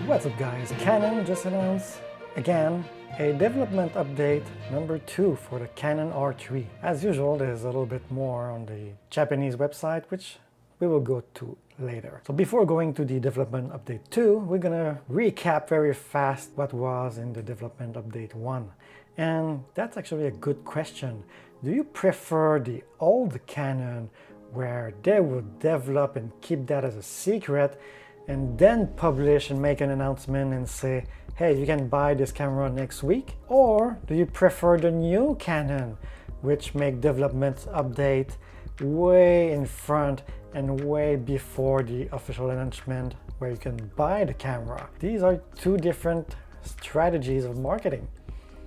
What's up guys, Canon just announced again a development update number 2 for the Canon R3. As usual, there's a little bit more on the Japanese website, which we will go to later. So before going to the development update 2, we're gonna recap very fast what was in the development update 1. And that's actually a good question. Do you prefer the old Canon where they would develop and keep that as a secret and then publish and make an announcement and say, hey, you can buy this camera next week? Or do you prefer the new Canon, which make development update way in front and way before the official announcement where you can buy the camera? These are two different strategies of marketing.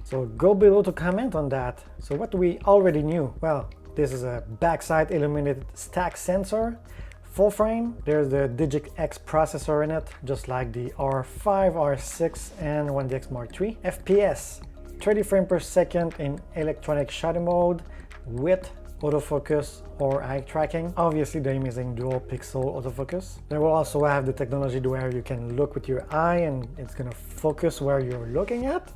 So go below to comment on that. So what we already knew? Well, this is a backside illuminated stack sensor. Full frame, there's the Digic X processor in it, just like the R5, R6 and 1D X Mark III. FPS, 30 frames per second in electronic shutter mode with autofocus or eye tracking. Obviously the amazing dual pixel autofocus. They will also have the technology where you can look with your eye and it's gonna focus where you're looking at.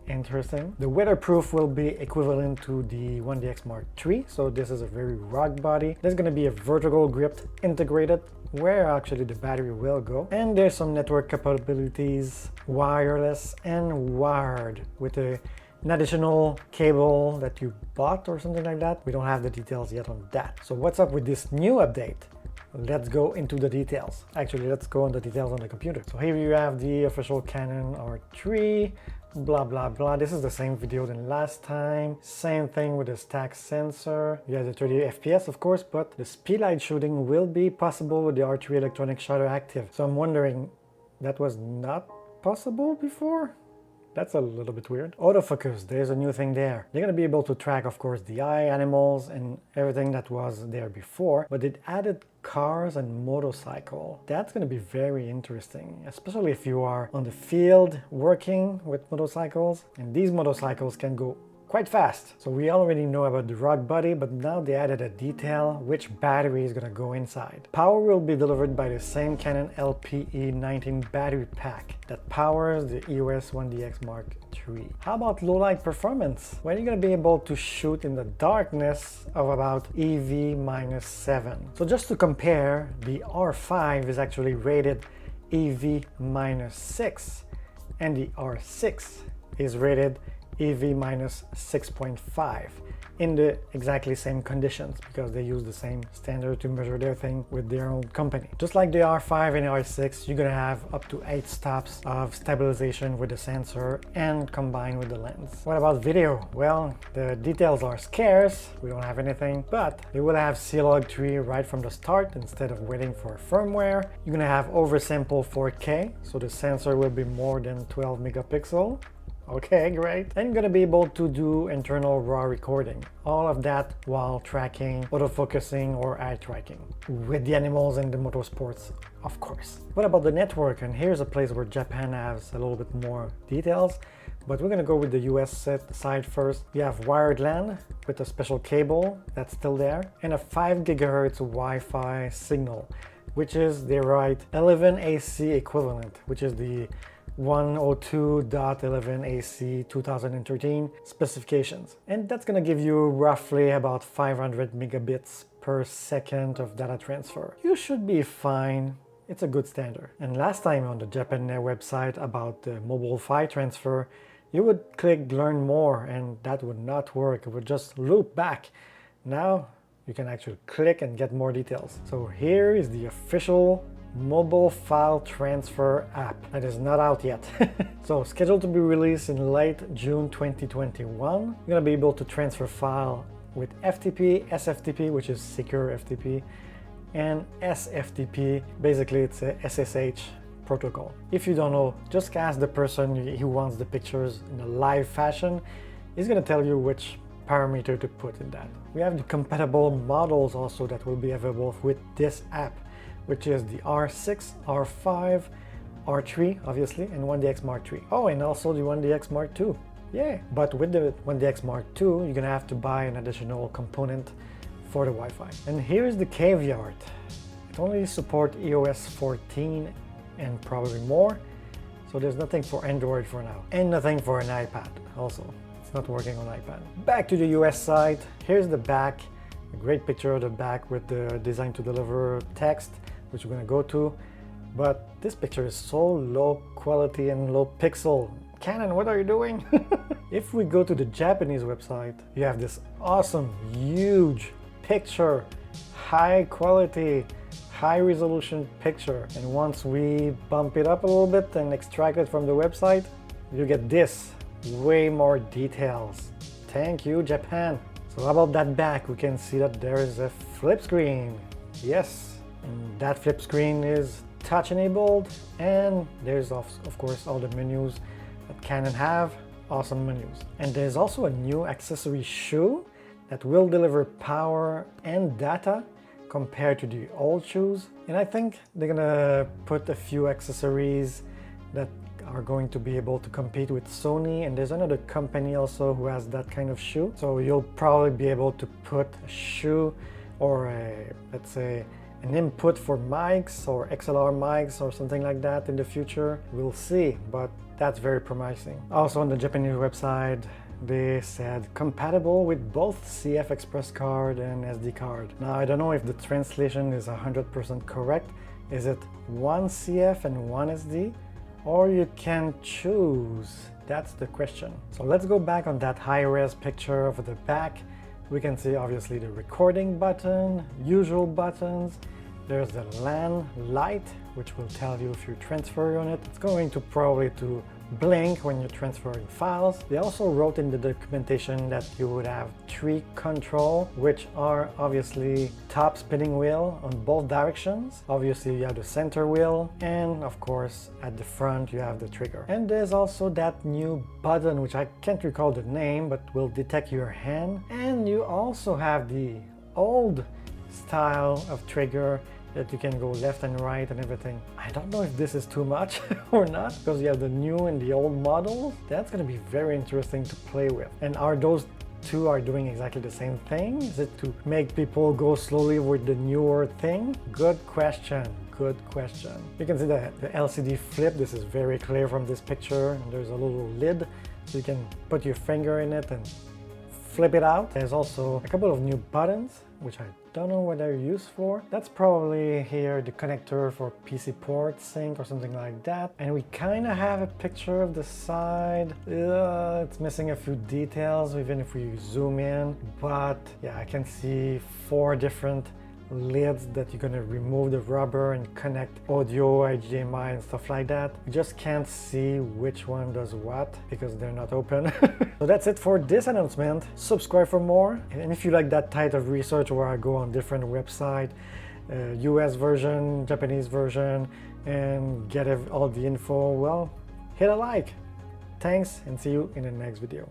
Interesting. The weatherproof will be equivalent to the 1D X Mark III, so this is a very rugged body. There's going to be a vertical grip integrated where actually the battery will go, and there's some network capabilities, wireless and wired, with an additional cable that you bought or something like that. We don't have the details yet on that. So what's up with this new update? Let's go into the details. Actually, let's go on the details on the computer. So here you have the official Canon R3, blah blah blah. This is the same video than last time. Same thing with the stack sensor. You have the 30 FPS of course, but the Speedlite shooting will be possible with the R3 electronic shutter active. So I'm wondering, that was not possible before? That's a little bit weird. Autofocus, there's a new thing there. They're gonna be able to track, of course, the eye, animals, and everything that was there before, but it added cars and motorcycle. That's gonna be very interesting, especially if you are on the field working with motorcycles, and these motorcycles can go quite fast. So we already know about the rug body, but now they added a detail which battery is gonna go inside. Power will be delivered by the same Canon LP-E19 battery pack that powers the EOS-1D X Mark III. How about low light performance? Well, you're gonna be able to shoot in the darkness of about EV-7. So just to compare, the R5 is actually rated EV-6 and the R6 is rated EV-6.5 in the exactly same conditions because they use the same standard to measure their thing with their own company. Just like the R5 and R6, you're gonna have up to 8 stops of stabilization with the sensor and combined with the lens. What about video? Well, the details are scarce, we don't have anything, but they will have C-Log 3 right from the start instead of waiting for firmware. You're gonna have oversample 4K, so the sensor will be more than 12 megapixel. Okay, great. And you're gonna be able to do internal RAW recording. All of that while tracking, autofocusing or eye tracking. With the animals and the motorsports, of course. What about the network? And here's a place where Japan has a little bit more details. But we're gonna go with the US side first. You have wired LAN with a special cable that's still there. And a 5 gigahertz Wi-Fi signal, which is the right 11AC equivalent, which is the 102.11ac 2013 specifications, and that's going to give you roughly about 500 megabits per second of data transfer. You should be fine. It's a good standard. And last time on the Japan website about the mobile file transfer, you would click learn more and that would not work. It would just loop back. Now you can actually click and get more details. So here is the official mobile file transfer app that is not out yet. So scheduled to be released in late June 2021. You're gonna be able to transfer file with FTP, SFTP, which is secure FTP, and SFTP. Basically it's a SSH protocol. If you don't know, just ask the person who wants the pictures in a live fashion. He's gonna tell you which parameter to put in that. We have the compatible models also that will be available with this app, which is the R6, R5, R3 obviously, and 1D X Mark III. Oh, and also the 1D X Mark II. Yeah, but with the 1D X Mark II, you're gonna have to buy an additional component for the Wi-Fi. And here's the caveat. It only supports EOS 14 and probably more, So there's nothing for Android for now, and nothing for an iPad also. It's not working on iPad. Back to the US side. Here's the back. A great picture of the back with the design to deliver text, which we're going to go to. But this picture is so low quality and low pixel. Canon, what are you doing? If we go to the Japanese website, you have this awesome, huge picture, high quality, high resolution picture. And once we bump it up a little bit and extract it from the website, you get this, way more details. Thank you, Japan. So about that back, we can see that there is a flip screen. Yes, and that flip screen is touch enabled, and there's of course all the menus that Canon have. Awesome menus. And there's also a new accessory shoe that will deliver power and data compared to the old shoes. And I think they're gonna put a few accessories that are going to be able to compete with Sony, and there's another company also who has that kind of shoe. So you'll probably be able to put a shoe or let's say an input for mics or XLR mics or something like that in the future. We'll see, but that's very promising. Also on the Japanese website, they said compatible with both CF Express card and SD card. Now I don't know if the translation is 100% correct. Is it one CF and one SD? Or you can choose? That's the question. So let's go back on that high-res picture of the back. We can see obviously the recording button, usual buttons. There's the LAN light, which will tell you if you transfer on it. It's going to probably to blink when you're transferring files. They also wrote in the documentation that you would have 3 control, which are obviously top spinning wheel on both directions. Obviously you have the center wheel, and of course at the front you have the trigger. And there's also that new button, which I can't recall the name, but will detect your hand. And you also have the old style of trigger that you can go left and right and everything. I don't know if this is too much or not, because you have the new and the old models. That's going to be very interesting to play with. And are those two are doing exactly the same thing? Is it to make people go slowly with the newer thing? Good question. Good question. You can see the LCD flip. This is very clear from this picture. And there's a little lid, so you can put your finger in it and flip it out. There's also a couple of new buttons, which I don't know what they're used for. That's probably here the connector for PC port sync or something like that. And we kind of have a picture of the side. It's missing a few details even if we zoom in, but yeah, I can see 4 different lids that you're gonna remove the rubber and connect audio, HDMI and stuff like that. You just can't see which one does what because they're not open. So that's it for this announcement. Subscribe for more, and if you like that type of research where I go on different websites, US version, Japanese version, and get all the info, well, hit a like. Thanks, and see you in the next video.